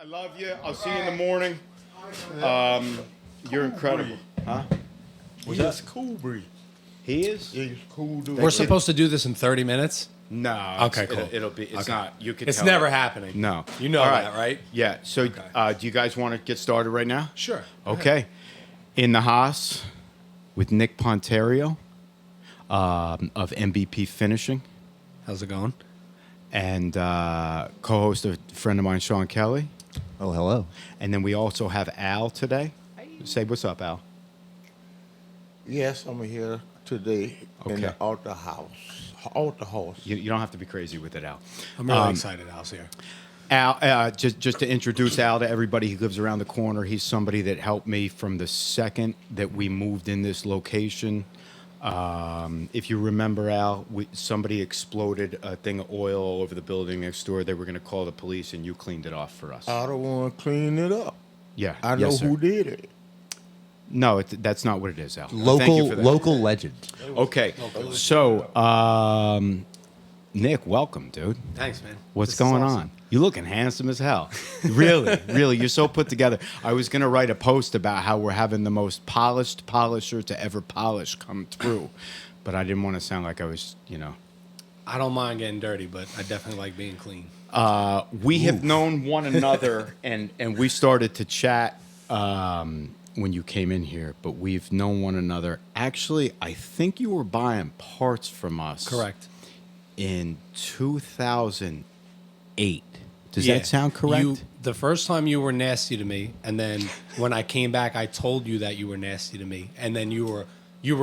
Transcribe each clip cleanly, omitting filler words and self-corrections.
I love you. I'll see you in the morning. You're incredible. Huh? He's cool, Bree. He is? Yeah, he's cool dude. We're supposed to do this in 30 minutes? No. Okay, cool. It'll be. It's Okay. not. You can. It's tell never it. happening. No. You know All that, right? Yeah. So, do you guys want to get started right now? Sure. Okay. In the Haas with Nick Ponterio of NBP Finishing, How's it going? and co-host a friend of mine, Sean Kelly. Oh, hello. And then we also have Al today. Say what's up, Al. Yes, I'm here today in Okay. the Alta House. Alta House. You don't have to be crazy with it, Al. I'm really excited Al's here. Al, just to introduce Al to everybody, he lives around the corner. He's somebody that helped me from the second that we moved in this location. If you remember, Al, somebody exploded a thing of oil all over the building next door. They were going to call the police, and you cleaned it off for us. I don't want to clean it up. Yeah, I know yes, sir. who did it. No, that's not what it is, Al. Thank you for that. Local legend. Okay, so Nick, welcome, dude. Thanks, man. What's This is going awesome. on? You looking handsome as hell. Really, really. You're so put together. I was going to write a post about how we're having the most polished polisher to ever polish come through. But I didn't want to sound like I was, I don't mind getting dirty, but I definitely like being clean. We have known one another, and we started to chat when you came in here, but we've known one another. Actually, I think you were buying parts from us. Correct. In 2008. Does Yeah. that sound correct? The first time you were nasty to me, and then when I came back, I told you that you were nasty to me, and then you were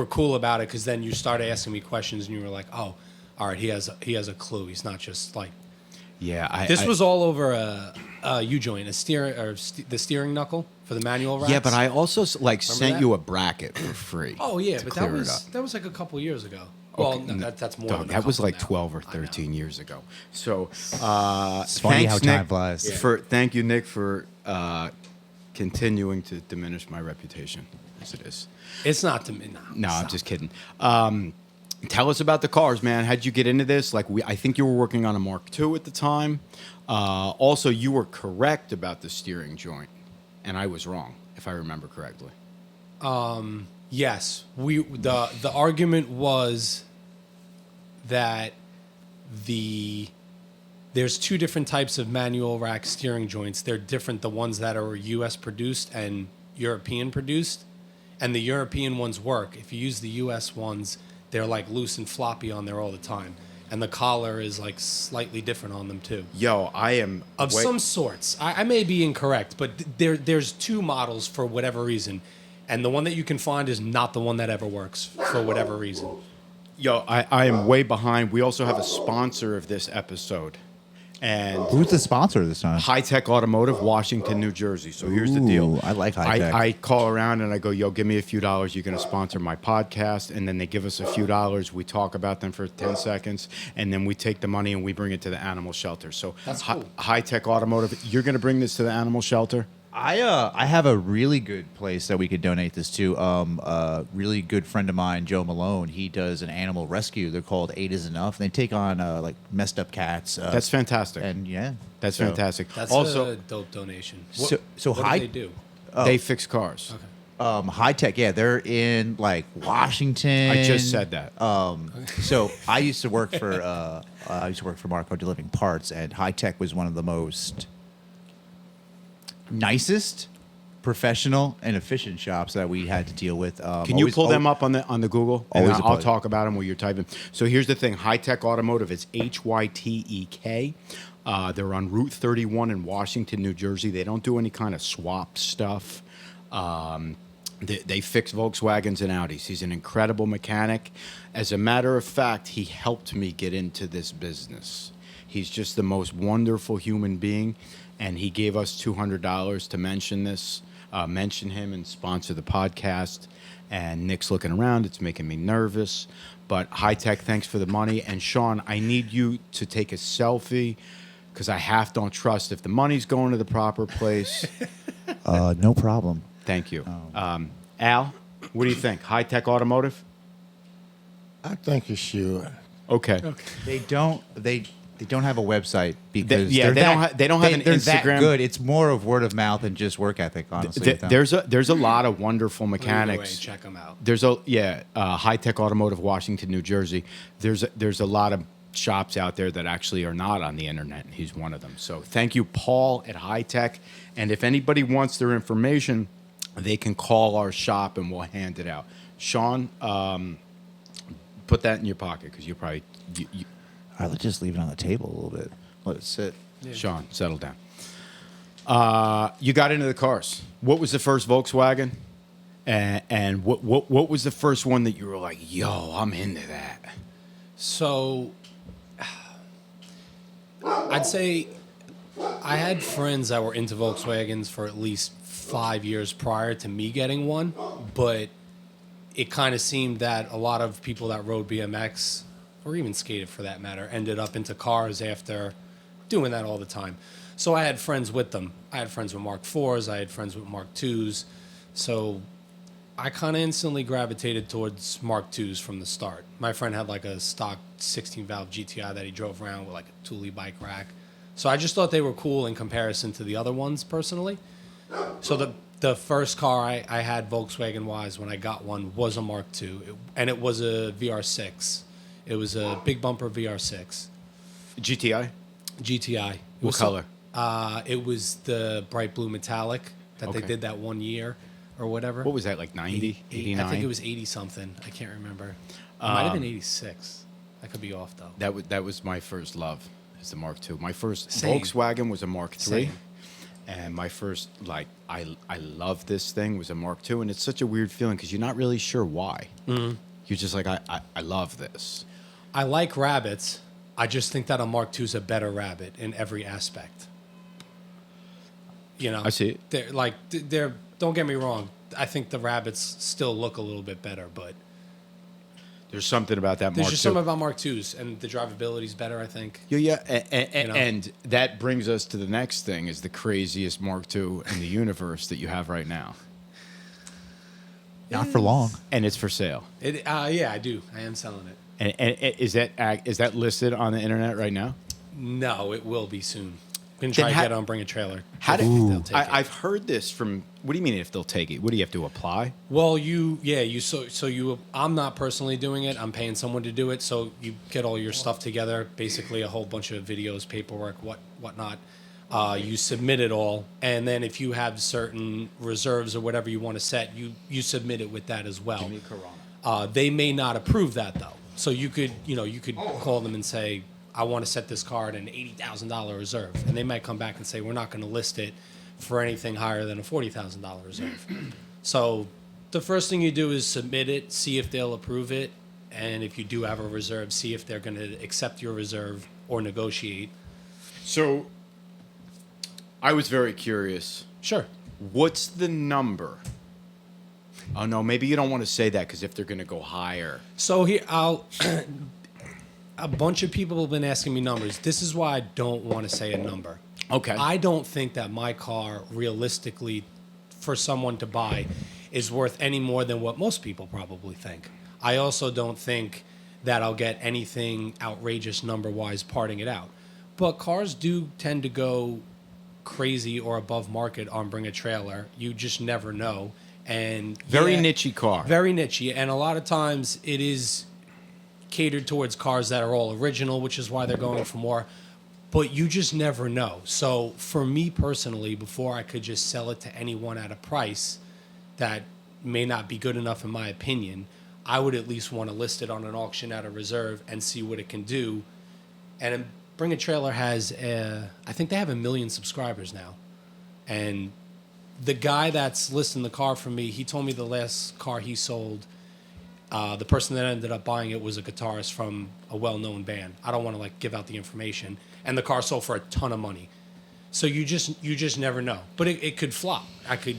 cool about it because then you started asking me questions, and you were like, "Oh, all right, he has a clue. He's not just like." Yeah, This was all over a U-joint, the steering knuckle for the manual racks. Yeah, but I also sent that? you a bracket for free. Oh yeah, to but clear it up. that was like a couple years ago. Well, Okay, no, that's more. Dog, than a that was couple like now. 12 or I know. 13 years ago. So, It's funny thanks, how time Nick, flies. Thank you, Nick, for continuing to diminish my reputation as it is. It's not to me. No, I'm just kidding. Tell us about the cars, man. How'd you get into this? I think you were working on a Mark II at the time. Also, you were correct about the steering joint, and I was wrong, if I remember correctly. Yes, the argument was that there's two different types of manual rack steering joints. They're different, the ones that are U.S. produced and European produced, and the European ones work. If you use the U.S. ones, they're like loose and floppy on there all the time, and the collar is like slightly different on them too. Yo, I am Of some sorts. I may be incorrect, but there's two models for whatever reason. And the one that you can find is not the one that ever works for whatever reason. Yo, I am way behind. We also have a sponsor of this episode. And Who's the sponsor this time? High Tech Automotive, Washington, New Jersey. So here's the deal. Ooh, I like High Tech. I call around and I go, yo, give me a few dollars. You're going to sponsor my podcast. And then they give us a few dollars. We talk about them for 10 seconds. And then we take the money and we bring it to the animal shelter. So That's cool. High Tech Automotive, you're going to bring this to the animal shelter? I have a really good place that we could donate this to. A really good friend of mine, Joe Malone, he does an animal rescue. They're called 8 is Enough. They take on like messed up cats. That's fantastic. And yeah, That's so- fantastic. That's Also, a dope donation. So what High do they do? they fix cars. Okay. High Tech, yeah, they're in like Washington. I just said that. So I used to work for Marco delivering parts, and High Tech was one of the most nicest, professional, and efficient shops that we had to deal with. Can you pull them up on the Google? And Always a I'll pleasure. talk about them while you're typing. So here's the thing: High Tech Automotive. It's HYTEK. They're on Route 31 in Washington, New Jersey. They don't do any kind of swap stuff. They fix Volkswagens and Audis. He's an incredible mechanic. As a matter of fact, he helped me get into this business. He's just the most wonderful human being, and he gave us $200 to mention him and sponsor the podcast. And Nick's looking around. It's making me nervous. But High Tech, thanks for the money. And Sean, I need you to take a selfie because I don't trust if the money's going to the proper place. No problem. Thank you. Al, what do you think? High Tech Automotive? I think you should. Okay. They don't. They They don't have a website because yeah, they're they don't have an they're Instagram. that good. It's more of word of mouth and just work ethic, honestly. with them. There's a lot of wonderful Either way, mechanics. check them out. There's a High Tech Automotive, Washington, New Jersey. There's a lot of shops out there that actually are not on the internet, and he's one of them. So thank you, Paul at High Tech. And if anybody wants their information, they can call our shop and we'll hand it out. Sean, put that in your pocket because you probably. All right, let's just leave it on the table a little bit. Let it sit. Sean, settle down. You got into the cars. What was the first Volkswagen? And what was the first one that you were like, yo, I'm into that? So, I'd say I had friends that were into Volkswagens for at least 5 years prior to me getting one, but it kind of seemed that a lot of people that rode BMX, or even skated for that matter, ended up into cars after doing that all the time. So I had friends with them. I had friends with Mark IVs. I had friends with Mark IIs. So I kind of instantly gravitated towards Mark IIs from the start. My friend had like a stock 16-valve GTI that he drove around with like a Thule bike rack. So I just thought they were cool in comparison to the other ones personally. So the first car I had Volkswagen-wise when I got one was a Mark II, and it was a VR6. It was a big bumper VR6. GTI? GTI. What color? It was the bright blue metallic that they Okay. did that 1 year or whatever. What was that, like 90, 89? I think it was 80-something. I can't remember. It might have been 86. I could be off, though. That was my first love, is the Mark II. My first Same. Volkswagen was a Mark III. Same. And my first, like, I love this thing was a Mark II. And it's such a weird feeling because you're not really sure why. Mm-hmm. You're just like, I love this. I like rabbits. I just think that a Mark II is a better rabbit in every aspect. You know, I see it. They're. Don't get me wrong. I think the rabbits still look a little bit better, but There's something about that there's Mark just II. something about Mark IIs, and the drivability's better. I think. Yeah. You know? And that brings us to the next thing: is the craziest Mark II in the universe that you have right now, Not for long. and it's for sale. Yeah, I do. I am selling it. And is that listed on the internet right now? No, it will be soon. Gonna Then try to how- get on Bring a Trailer. How If do they'll take it. I've heard this from? What do you mean if they'll take it? What do you have to apply? Well, I'm not personally doing it. I'm paying someone to do it. So you get all your stuff together, basically a whole bunch of videos, paperwork, whatnot. You submit it all, and then if you have certain reserves or whatever you want to set, you submit it with that as well. They may not approve that though. So you could call them and say, I want to set this car at an $80,000 reserve, and they might come back and say, we're not going to list it for anything higher than a $40,000 reserve. So the first thing you do is submit it, see if they'll approve it, and if you do have a reserve, see if they're going to accept your reserve or negotiate. So, I was very curious. Sure. What's the number? Oh no, maybe you don't want to say that because if they're going to go higher. So here, a bunch of people have been asking me numbers. This is why I don't want to say a number. Okay. I don't think that my car, realistically, for someone to buy, is worth any more than what most people probably think. I also don't think that I'll get anything outrageous number-wise parting it out. But cars do tend to go crazy or above market on Bring a Trailer. You just never know. And Very yeah, niche-y car. Very niche-y. And a lot of times it is catered towards cars that are all original, which is why they're going for more. But you just never know. So for me personally, before I could just sell it to anyone at a price that may not be good enough in my opinion, I would at least want to list it on an auction at a reserve and see what it can do. And Bring a Trailer has, I think they have 1 million subscribers now. And the guy that's listing the car for me, he told me the last car he sold, the person that ended up buying it was a guitarist from a well-known band. I don't want to give out the information. And the car sold for a ton of money. So you just never know. But it could flop. I could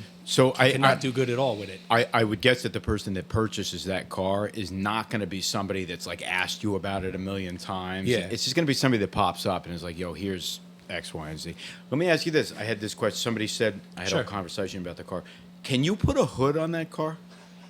not do good at all with it. I would guess that the person that purchases that car is not going to be somebody that's asked you about it 1 million times. Yeah. It's just going to be somebody that pops up and is like, yo, here's X, Y, and Z. Let me ask you this. I had this question. Somebody said, I had Sure. a conversation about the car. Can you put a hood on that car?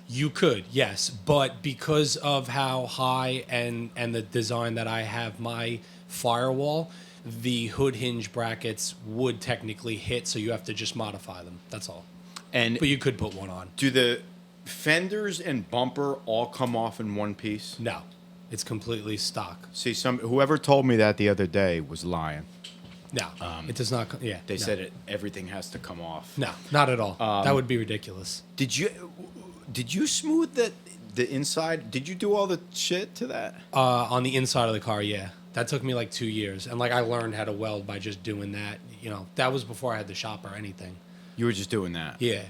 You could, yes, but because of how high and the design that I have my firewall, the hood hinge brackets would technically hit, so you have to just modify them. That's all. And But you could put one on. do the fenders and bumper all come off in one piece? No, it's completely stock. See, whoever told me that the other day was lying. No, it does not. Yeah, They no. said everything has to come off. No, not at all. That would be ridiculous. Did you smooth the inside? Did you do all the shit to that? On the inside of the car, yeah. That took me like 2 years. And like I learned how to weld by just doing that. You know, that was before I had the shop or anything. You were just doing that. Yeah.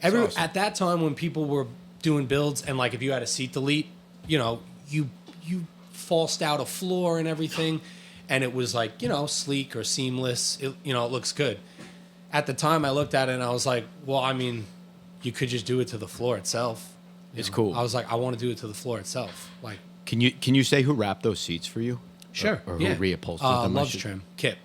awesome. At that time when people were doing builds and like if you had a seat delete, you know, you falsed out a floor and everything and it was like, you know, sleek or seamless. It, you know, it looks good. At the time I looked at it and I was like, well, I mean, you could just do it to the floor itself. It's know? cool. I was like, I want to do it to the floor itself. Like, Can you say who wrapped those seats for you? sure. Or yeah. who reupholstered them? I Loves should- Trim. Kip,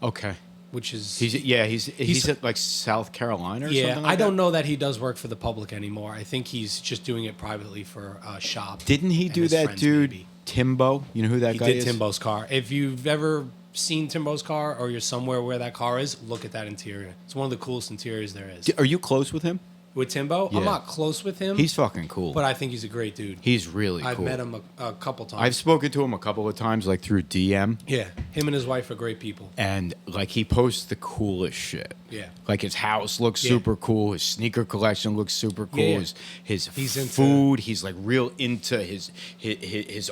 Okay. which is He's at like South Carolina or yeah, something like I don't that? know that he does work for the public anymore. I think he's just doing it privately for a shop. Didn't he and do his that friends, dude maybe. Timbo? You know who that He guy did is? Timbo's car. If you've ever seen Timbo's car or you're somewhere where that car is, look at that interior. It's one of the coolest interiors there is. Are you close with him? With Timbo, Yeah. I'm not close with him, He's fucking cool. but I think he's a great dude. He's really I've cool. met him a couple times. I've spoken to him a couple of times, like through DM, yeah, him and his wife are great people. and like he posts the coolest shit. Yeah. Like his house looks Yeah. super cool. His sneaker collection looks super cool. Yeah, yeah. His He's into- food. He's like real into his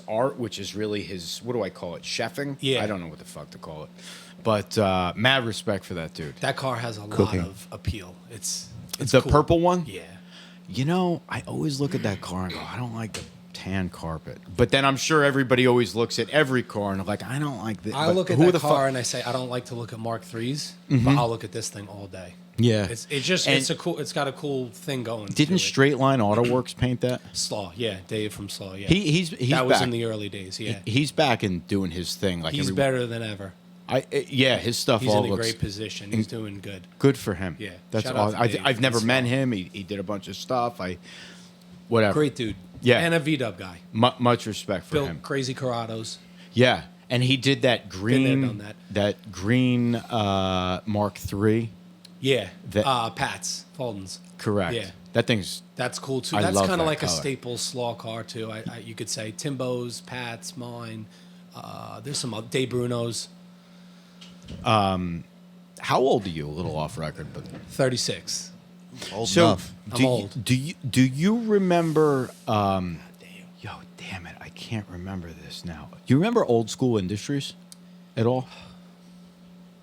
art, which is really his, what do I call it? Chefing? Yeah. I don't know what the fuck to call it. But mad respect for that dude. That car has a Cooking. lot of appeal. It's The cool. purple one? Yeah. You know, I always look at that car and go, I don't like the tan carpet. But then I'm sure everybody always looks at every car and like, I don't like this. I But look at who that the car fuck- Mm-hmm. and I say I don't like to look at Mark IIIs, but I'll look at this thing all day. Yeah. It's And- it's got a cool thing going. Didn't to it. Straight Line Auto Works paint that? Slaw, yeah, Dave from Slaw, yeah. He's that was back. in the early days, yeah. He's back and doing his thing. Like He's every- better than ever. Yeah, his stuff He's all in a looks great position. He's doing good. good for him. Yeah. That's Shout out all. to Dave I've never and met Scott. him. He did a bunch of stuff. Whatever. Great dude. Yeah. And a V-dub guy. Much respect for Built him. crazy Corrados. Yeah, and he did that green. done that. green Mark III. Yeah. That- Pat's, Fulton's. Correct. Yeah. That thing's. That's cool too. I That's love kind that of like a color. staple Slaw car too. You could say Timbo's, Pat's, mine. There's some Dave Bruno's. How old are you? A little off record, but 36. Old so enough. I'm old. Do you remember? Yo, damn it! I can't remember this now. Do you remember Old School Industries at all?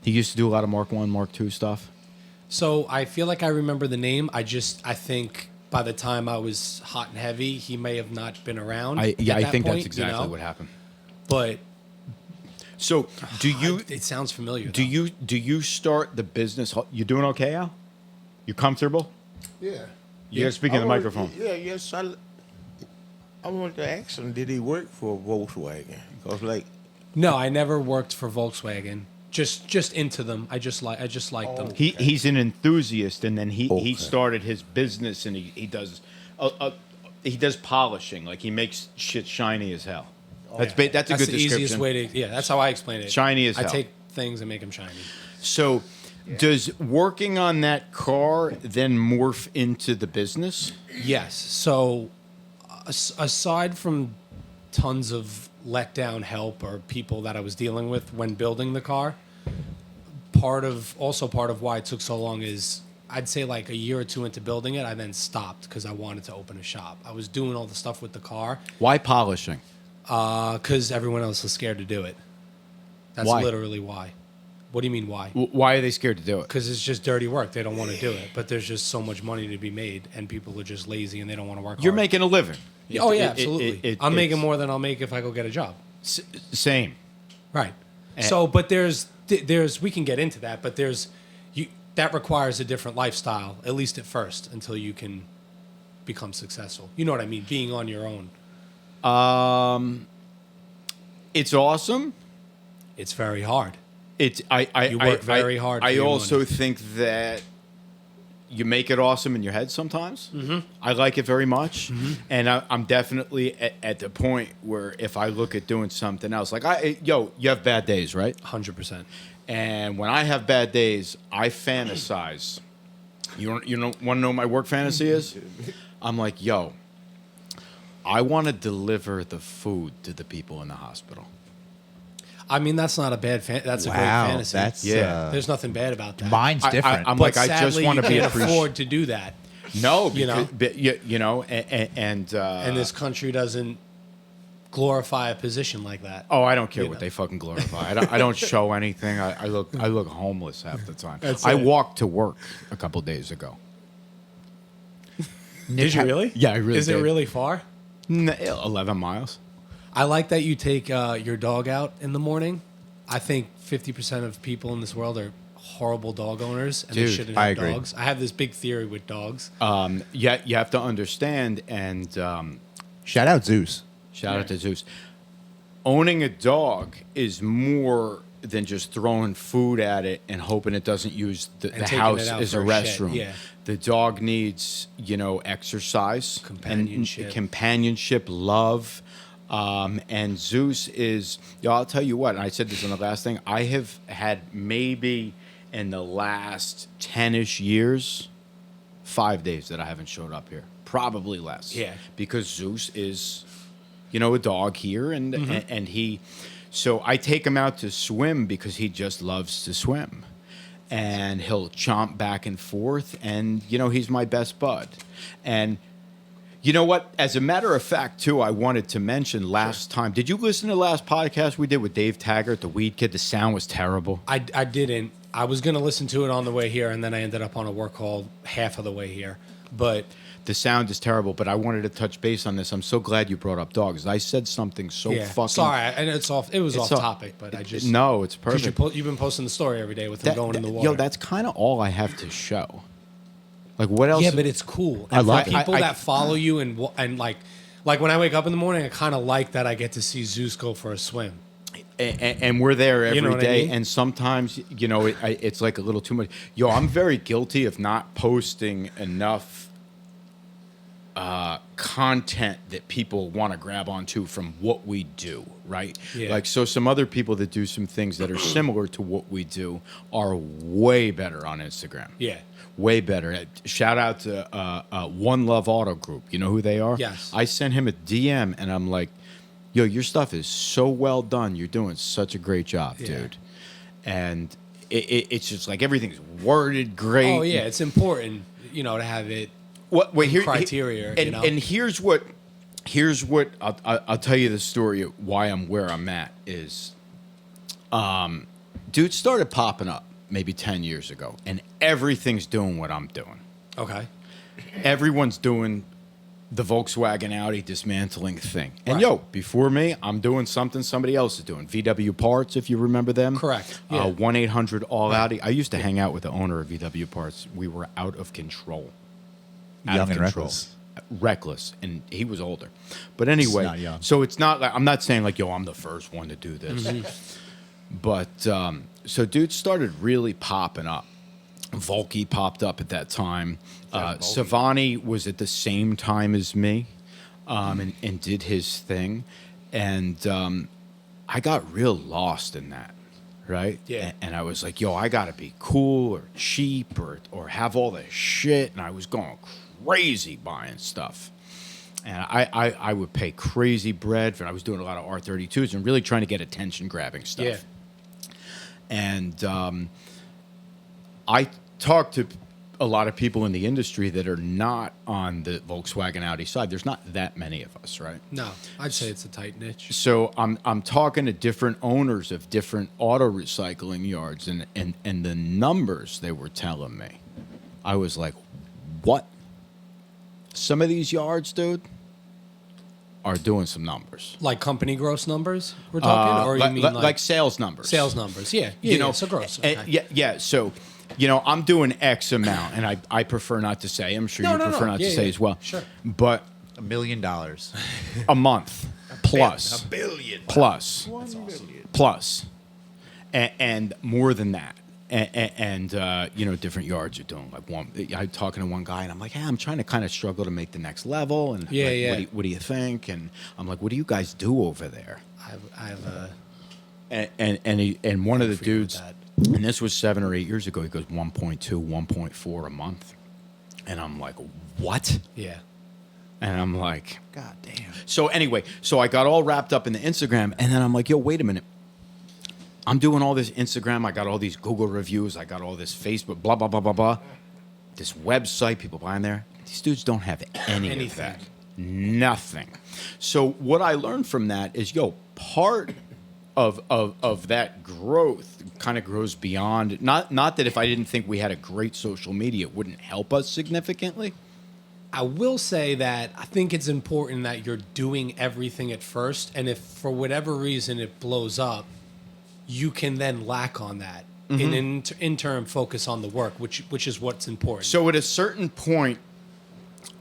He used to do a lot of Mark I, Mark II stuff. So I feel like I remember the name. I think by the time I was hot and heavy, he may have not been around. I at that think point, that's exactly you know? what happened. But So do you it sounds familiar. do you start the business? You doing okay, Al? You comfortable? Yeah. You gotta speak in the I wanted- microphone. Yeah, yes. I wanted to ask him, did he work for Volkswagen? Because, like, No, I never worked for Volkswagen. Just into them. I just liked them. He's an enthusiast, and then he Okay. started his business, and he does polishing. Like he makes shit shiny as hell. That's a good That's the description. easiest way to. Yeah, that's how I explain it. Shiny as I hell. take things and make them shiny. So, does working on that car then morph into the business? Yes. So, aside from tons of letdown help or people that I was dealing with when building the car, part of why it took so long is I'd say like a year or two into building it, I then stopped because I wanted to open a shop. I was doing all the stuff with the car Why polishing? because everyone else was scared to do it. That's Why? literally why. What do you mean why? Why are they scared to do it? Because it's just dirty work. They don't want to do it. But there's just so much money to be made, and people are just lazy and they don't want to work You're hard. making a living. Oh, yeah, It- absolutely. I'm it's- making more than I'll make if I go get a job. Same. Right. And- So, but there's we can get into that, but that requires a different lifestyle, at least at first, until you can become successful. You know what I mean? Being on your own. It's awesome. It's very hard. It's I You work very hard for I your also money. think that you make it awesome in your head sometimes. I like it very much, and I'm definitely at the point where if I look at doing something else, like you have bad days, right? 100%. And when I have bad days, I fantasize. You don't want to know what my work fantasy is? I'm like, yo, I want to deliver the food to the people in the hospital. I mean, that's not a bad that's a great Wow, fantasy. that's Yeah. There's nothing bad about that. mine's different. I'm but like, I just sadly, want to you be can't appreciated. afford to do that. No, You know? and And this country doesn't glorify a position like that. oh, I don't care You what know. they fucking glorify. I don't show anything. I look homeless half the time. That's I it. walked to work a couple days ago. Did you really? Yeah, I really Is it did. really far? 11 miles. I like that you take your dog out in the morning. I think 50% of people in this world are horrible dog owners and they Dude, shouldn't I have agree. dogs. I have this big theory with dogs. Yeah, you have to understand, and Shout out Zeus. shout out to Zeus. Owning a dog is more than just throwing food at it and hoping it doesn't use the taking house it out as a for a shit, restroom. yeah. The dog needs, exercise, Companionship. and companionship, love. And Zeus is, I'll tell you what, and I said this in the last thing, I have had maybe in the last 10-ish years, 5 days that I haven't showed up here. Probably less. Yeah. Because Zeus is, a dog here, and he, so I take him out to swim because he just loves to swim. And he'll chomp back and forth, and, he's my best bud. And you know what? As a matter of fact, too, I wanted to mention last time. Did you listen to the last podcast we did with Dave Taggart, the weed kid? The sound was terrible. I didn't. I was going to listen to it on the way here, and then I ended up on a work call half of the way here. But The sound is terrible, but I wanted to touch base on this. I'm so glad you brought up dogs. I said something so yeah, fucking. sorry, and it was off off- topic, but I just No, it's because perfect. you've been posting the story every day with him going in the water. Yo, that's kind of all I have to show. Like, what else? Yeah, but it's cool. I And love for it. people I- that follow you and like when I wake up in the morning, I kind of like that I get to see Zeus go for a swim. And we're there every day. You know what I mean? And sometimes, it's like a little too much. Yo, I'm very guilty of not posting enough content that people want to grab onto from what we do, right? Yeah. Like, so some other people that do some things that are similar to what we do are way better on Instagram. Yeah. Way better. Shout out to One Love Auto Group. You know who they are? Yes. I sent him a DM and I'm like, yo, your stuff is so well done. You're doing such a great job, Yeah. dude. And it's just like everything's worded great. Oh yeah, it's important, to have it. Wait, criteria, and here's what I'll tell you the story of why I'm where I'm at is, dude started popping up maybe 10 years ago, and everything's doing what I'm doing. Okay. Everyone's doing the Volkswagen Audi dismantling thing, and Right. yo, before me, I'm doing something somebody else is doing. VW Parts, if you remember them, Correct. Yeah. 1-800 All Audi. I used to hang out with the owner of VW Parts. We were out of control. Young and reckless. Reckless, and he was older. But anyway, not young. so it's not like I'm not saying like, yo, I'm the first one to do this. But so dudes started really popping up. Volky popped up at that time. Savani was at the same time as me, and did his thing, and I got real lost in that. Right? Yeah. And I was like, yo, I gotta be cool or cheap or have all this shit. And I was going crazy buying stuff. And I would pay crazy bread for, I was doing a lot of R32s and really trying to get attention grabbing stuff. Yeah. And I talked to a lot of people in the industry that are not on the Volkswagen Audi side. There's not that many of us, right? No, I'd say it's a tight niche. So I'm talking to different owners of different auto recycling yards, and the numbers they were telling me, I was like, what? Some of these yards, dude, are doing some numbers. Like company gross numbers, we're talking, or you like, mean like sales numbers? sales numbers? Yeah, yeah. So gross. and- Okay. yeah. So, I'm doing X amount, and I prefer not to say. I'm sure No, you no, prefer no. not Yeah, to say yeah. as well. Sure. But $1 million. a month plus. $1 billion. Plus. And more than that. different yards are doing like one. I'm talking to one guy, and I'm like, hey, I'm trying to kind of struggle to make the next level, and Yeah, like, yeah. What do you think? And I'm like, what do you guys do over there? I have a And one of the forget dudes, that. and this was 7 or 8 years ago, he goes 1.2, 1.4 a month, and I'm like, what? yeah. And I'm like, God damn. so anyway, so I got all wrapped up in the Instagram, and then I'm like, yo, wait a minute. I'm doing all this Instagram. I got all these Google reviews. I got all this Facebook, blah, blah, blah, blah, blah. This website, people buying there. These dudes don't have any of Anything. that. Nothing. So what I learned from that is, yo, part of that growth kind of grows beyond, not that if I didn't think we had a great social media, it wouldn't help us significantly. I will say that I think it's important that you're doing everything at first, and if for whatever reason it blows up, you can then lack on that and in turn focus on the work, which is what's important. So at a certain point,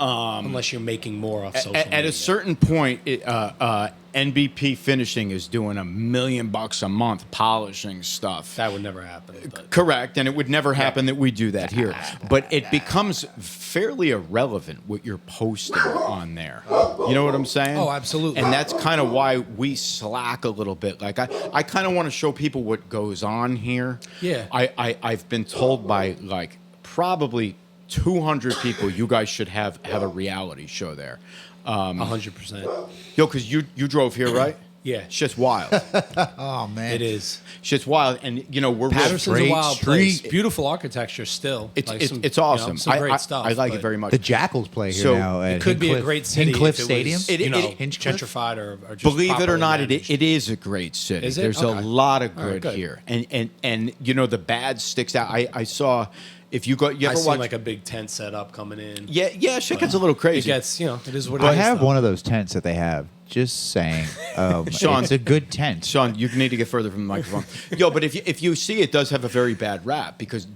unless you're making more off social media. at a certain point, NBP Finishing is doing $1 million a month polishing stuff. That would never happen. But Correct, and it would never happen that we do that here. But it becomes fairly irrelevant what you're posting on there. You know what I'm saying? Oh, absolutely. And that's kind of why we slack a little bit. Like I kind of want to show people what goes on here. Yeah. I've been told by like probably 200 people, you guys should have a reality show there. 100%. Yo, because you drove here, right? Yeah. Shit's wild. Oh man, It is. Shit's wild, and we're real Patterson's a straight wild place. street. Beautiful architecture still. It's Like it's awesome. some great I stuff. like it but very much. The Jackals play here So, now. It At could be a Hincliffe- great city Hincliffe if it Stadium. was, Hinchcliffe? gentrified or just Believe it or properly not, managed. it is a great city. Is it? There's Okay. a lot of All right, good, good. here, and the bad sticks out. I saw if you I ever seen watch like a big tent set up coming in. yeah shit gets a little It crazy. gets, it is what it I is. have though. one of those tents that they have. Just saying, Sean. it's a good tent. Sean, you need to get further from the microphone. Yo, but if you see, it does have a very bad rap because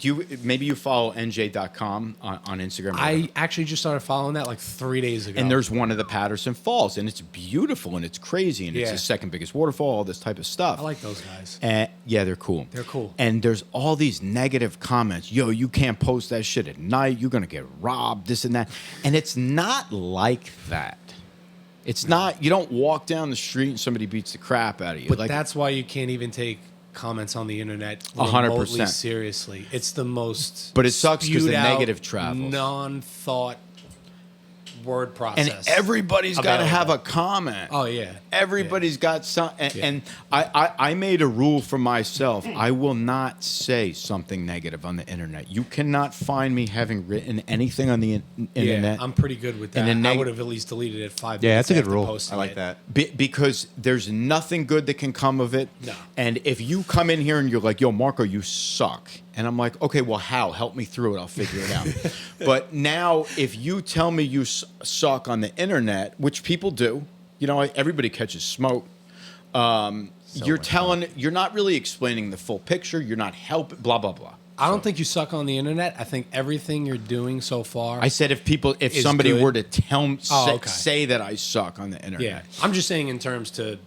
maybe you follow nj.com on Instagram. or I whatever. actually just started following that like 3 days ago. And there's one of the Patterson Falls, and it's beautiful and it's crazy, and it's Yeah. the second biggest waterfall, all this type of stuff. I like those guys. And yeah, they're cool. They're cool. And there's all these negative comments. Yo, you can't post that shit at night. You're gonna get robbed. This and that. And it's not like that. It's not. You don't walk down the street and somebody beats the crap out of you. But like, that's why you can't even take comments on the internet 100%. remotely seriously. It's the most. But it sucks 'cause the spewed out, negative travels. Non-thought word process. and everybody's got to have a comment. Oh yeah. Everybody's got some, and, Yeah. and I made a rule for myself. I will not say something negative on the internet. You cannot find me having written anything on the internet. Yeah, I'm pretty good with And that. then I would have at least deleted it 5 Yeah, minutes that's a good after rule. posting I like it. that. Because there's nothing good that can come of it. No. And if you come in here and you're like, yo, Marco, you suck. And I'm like, okay, well, how? Help me through it. I'll figure it out. But now, if you tell me you suck on the internet, which people do, everybody catches smoke. You're not really explaining the full picture. You're not helping, blah, blah, blah. I don't think you suck on the internet. I think everything you're doing so far. I said if Is somebody good. were to okay. say that I suck on the internet. Yeah, I'm just saying in terms to,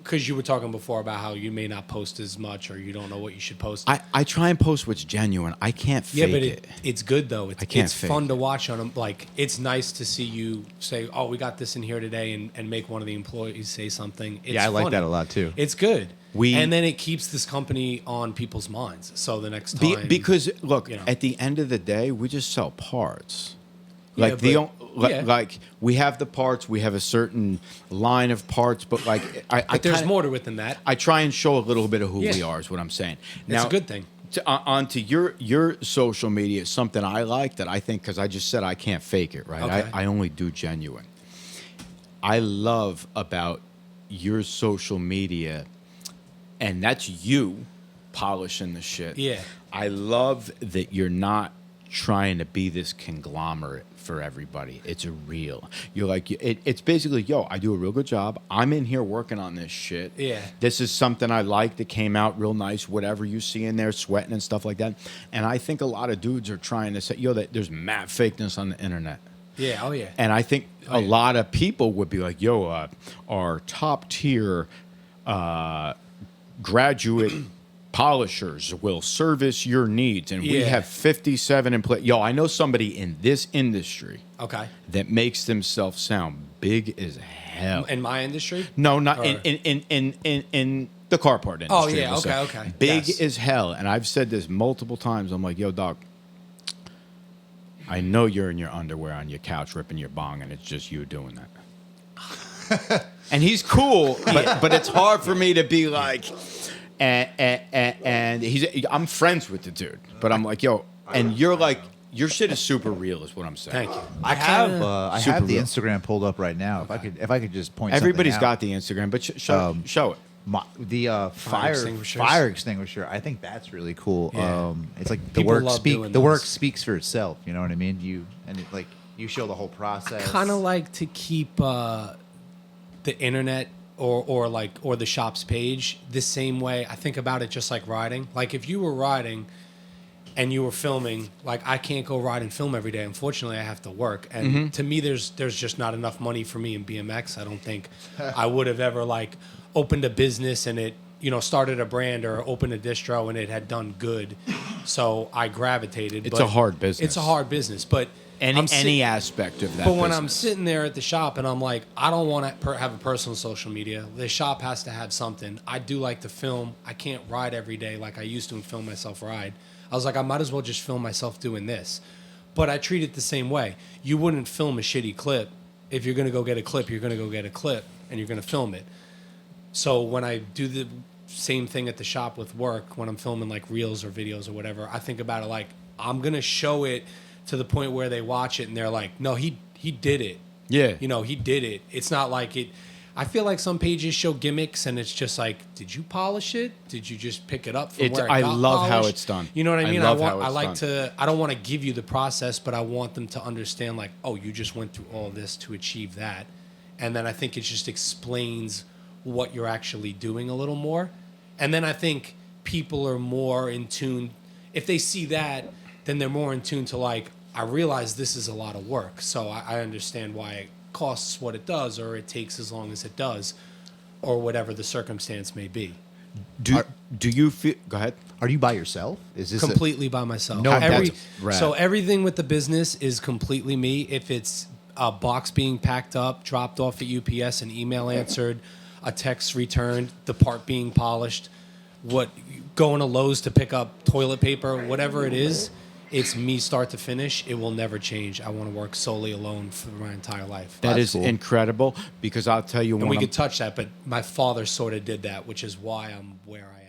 because you were talking before about how you may not post as much or you don't know what you should post. I try and post what's genuine. I can't fake yeah, but it. it's good though. It's, I can't it's fake fun it. to watch on them. Like it's nice to see you say, "Oh, we got this in here today," and make one of the employees say something. It's Yeah, I like funny. that a lot, too. It's good. We- and then it keeps this company on people's minds. So the next time, Because look, you know. at the end of the day, we just sell parts. Yeah, Like the but- yeah. like we have the parts, we have a certain line of parts, but like I there's kinda- more to it than that. I try and show a little bit of who we Yeah. are. Is what I'm saying. It's a good thing. Onto your social media, something I like that I think because I just said I can't fake it, right? Okay. I only do genuine. I love about your social media, and that's you polishing the shit. Yeah. I love that you're not trying to be this conglomerate for everybody. It's a real. You're like it's basically, yo, I do a real good job. I'm in here working on this shit. Yeah. This is something I like that came out real nice. Whatever you see in there, sweating and stuff like that. And I think a lot of dudes are trying to say, yo, that there's mad fakeness on the internet. Yeah. Oh yeah. And I think Oh, a yeah. lot of people would be like, yo, our top tier graduate polishers will service your needs, and we Yeah. have 57 in play. Yo, I know somebody in this industry Okay. that makes themselves sound big as hell. In my industry? No, not Or- in the car part industry. Oh, yeah, we'll say. okay. Big Yes. as hell, and I've said this multiple times. I'm like, yo, dog, I know you're in your underwear on your couch ripping your bong, and it's just you doing that. And he's cool, but it's hard for me to be like, and I'm friends with the dude, but I'm like, yo, and you're like, your shit is super real, is what I'm saying. Thank you. I have Super the real. Instagram pulled up right now. If I could just point. Everybody's something out. got the Instagram, but show it. The fire extinguishers. extinguisher. I think that's really cool. Yeah. It's like People love doing the work those. speaks for itself. You know what I mean? You show the whole process. Kind of like to keep the internet or the shop's page the same way. I think about it just like riding. Like if you were riding and you were filming, like I can't go ride and film every day. Unfortunately, I have to work. And to me, there's just not enough money for me in BMX. I don't think I would have ever like opened a business and it, started a brand or opened a distro and it had done good. So I gravitated. It's but a hard business. It's a hard business, but Any aspect of that. But when I'm business. sitting there at the shop and I'm like, I don't want to have a personal social media. The shop has to have something. I do like to film. I can't ride every day like I used to and film myself ride. I was like, I might as well just film myself doing this. But I treat it the same way. You wouldn't film a shitty clip. If you're going to go get a clip, you're going to go get a clip and you're going to film it. So when I do the same thing at the shop with work, when I'm filming like reels or videos or whatever, I think about it like, I'm going to show it to the point where they watch it and they're like, no, he did it. Yeah. He did it. It's not like it. I feel like some pages show gimmicks and it's just like, did you polish it? Did you just pick it up from where it got I love how polished? it's done. You know what I I mean? love how it's like done. to, I don't want to give you the process, but I want them to understand like, oh, you just went through all this to achieve that. And then I think it just explains what you're actually doing a little more. And then I think people are more in tune. If they see that, then they're more in tune to like, I realize this is a lot of work. So I understand why it costs what it does or it takes as long as it does or whatever the circumstance may be. do you feel? Go ahead. Are you by yourself? Is this Completely by myself. No, that's rad. So everything with the business is completely me. If it's a box being packed up, dropped off at UPS, an email answered, a text returned, the part being polished, going to Lowe's to pick up toilet paper, whatever it is, it's me start to finish. It will never change. I want to work solely alone for my entire life. That That's is cool. incredible because I'll tell you and when we I'm- could touch that, but my father sort of did that, which is why I'm where I am.